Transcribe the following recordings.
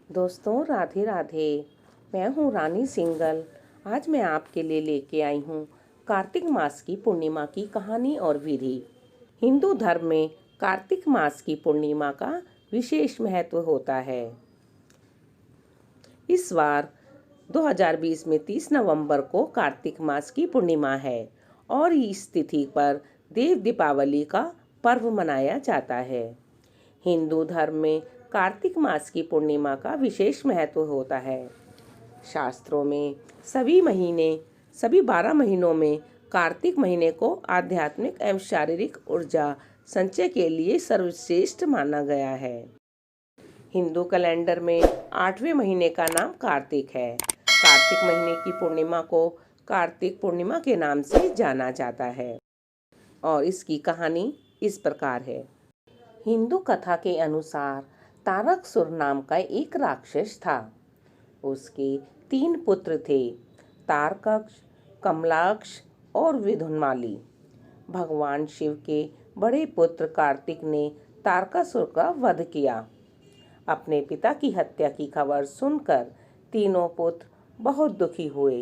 दोस्तों राधे राधे। मैं हूँ रानी सिंगल। आज मैं आपके लिए लेके आई हूँ कार्तिक मास की पूर्णिमा की कहानी और विधि। हिंदू धर्म में कार्तिक मास की पूर्णिमा का विशेष महत्व होता है। इस बार 2020 में 30 नवंबर को कार्तिक मास की पूर्णिमा है और इस तिथि पर देव दीपावली का पर्व मनाया जाता है। हिंदू धर्म में कार्तिक मास की पूर्णिमा का विशेष महत्व होता है। शास्त्रों में सभी 12 महीनों में कार्तिक महीने को आध्यात्मिक एवं शारीरिक ऊर्जा संचय के लिए सर्वश्रेष्ठ माना गया है। हिंदू कैलेंडर में 8वें महीने का नाम कार्तिक है। कार्तिक महीने की पूर्णिमा को कार्तिक पूर्णिमा के नाम से जाना जाता है और इसकी कहानी इस प्रकार है। हिंदू कथा के अनुसार तारकासुर नाम का एक राक्षस था। उसके 3 पुत्र थे, तारकाक्ष, कमलाक्ष और विधुन्माली। भगवान शिव के बड़े पुत्र कार्तिक ने तारकासुर का वध किया। अपने पिता की हत्या की खबर सुनकर तीनों पुत्र बहुत दुखी हुए।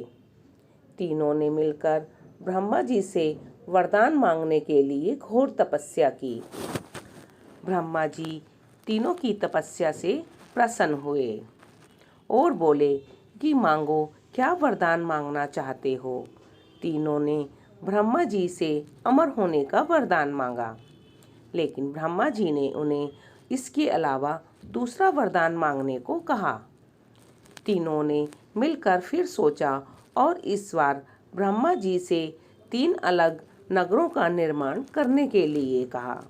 तीनों ने मिलकर ब्रह्मा जी से वरदान मांगने के लिए घोर तपस्या की। ब्रह्मा जी तीनों की तपस्या से प्रसन्न हुए और बोले कि मांगो, क्या वरदान मांगना चाहते हो। तीनों ने ब्रह्मा जी से अमर होने का वरदान मांगा, लेकिन ब्रह्मा जी ने उन्हें इसके अलावा दूसरा वरदान मांगने को कहा। तीनों ने मिलकर फिर सोचा और इस बार ब्रह्मा जी से 3 अलग नगरों का निर्माण करने के लिए कहा,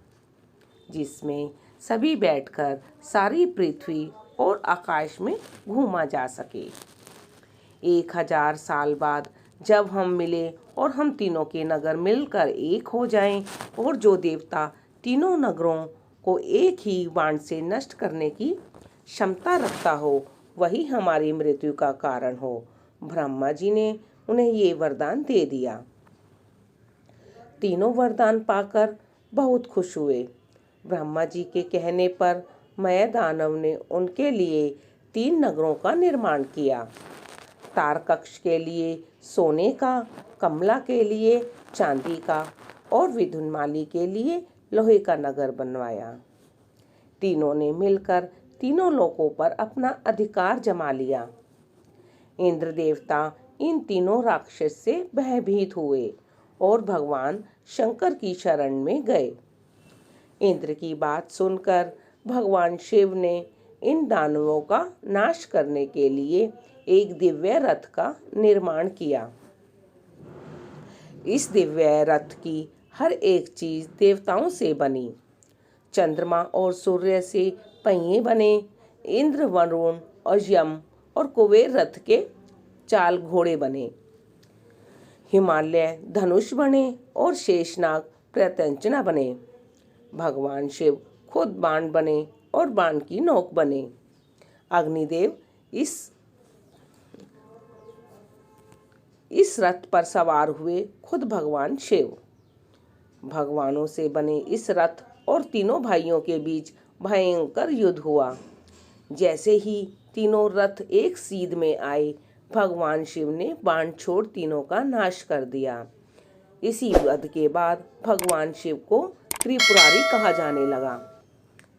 जिसमें सभी बैठकर सारी पृथ्वी और आकाश में घूमा जा सके। 1000 साल बाद जब हम मिले और हम तीनों के नगर मिलकर एक हो जाएं और जो देवता तीनों नगरों को एक ही बाण से नष्ट करने की क्षमता रखता हो, वही हमारी मृत्यु का कारण हो। ब्रह्मा जी ने उन्हें ये वरदान दे दिया। तीनों वरदान पाकर बहुत खुश हुए। ब्रह्मा जी के कहने पर मय दानव ने उनके लिए 3 नगरों का निर्माण किया। तारकाक्ष के लिए सोने का, कमला के लिए चांदी का और विधुन्माली के लिए लोहे का नगर बनवाया। तीनों ने मिलकर तीनों लोकों पर अपना अधिकार जमा लिया। इंद्र देवता इन तीनों राक्षस से भयभीत हुए और भगवान शंकर की शरण में गए। इंद्र की बात सुनकर भगवान शिव ने इन दानवों का नाश करने के लिए एक दिव्य रथ का निर्माण किया। इस दिव्य रथ की हर एक चीज देवताओं से बनी। चंद्रमा और सूर्य से पहिए बने। इंद्र, वरुण और यम और कुबेर रथ के चाल घोड़े बने। हिमालय धनुष बने और शेषनाग प्रत्यंचा बने। भगवान शिव खुद बाण बने और बाण की नोक बने। अग्निदेव इस रथ पर सवार हुए खुद भगवान शिव। भगवानों से बने इस रथ और तीनों भाइयों के बीच भयंकर युद्ध हुआ। जैसे ही तीनों रथ एक सीध में आए, भगवान शिव ने बाण छोड़ तीनों का नाश कर दिया। इसी वध के बाद भगवान शिव को त्रिपुरारी कहा जाने लगा।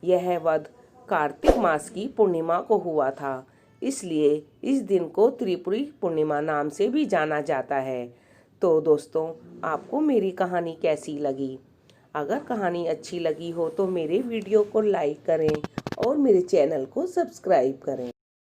यह वध कार्तिक मास की पूर्णिमा को हुआ था, इसलिए इस दिन को त्रिपुरी पूर्णिमा नाम से भी जाना जाता है। तो दोस्तों, आपको मेरी कहानी कैसी लगी? अगर कहानी अच्छी लगी हो तो मेरे वीडियो को लाइक करें और मेरे चैनल को सब्सक्राइब करें।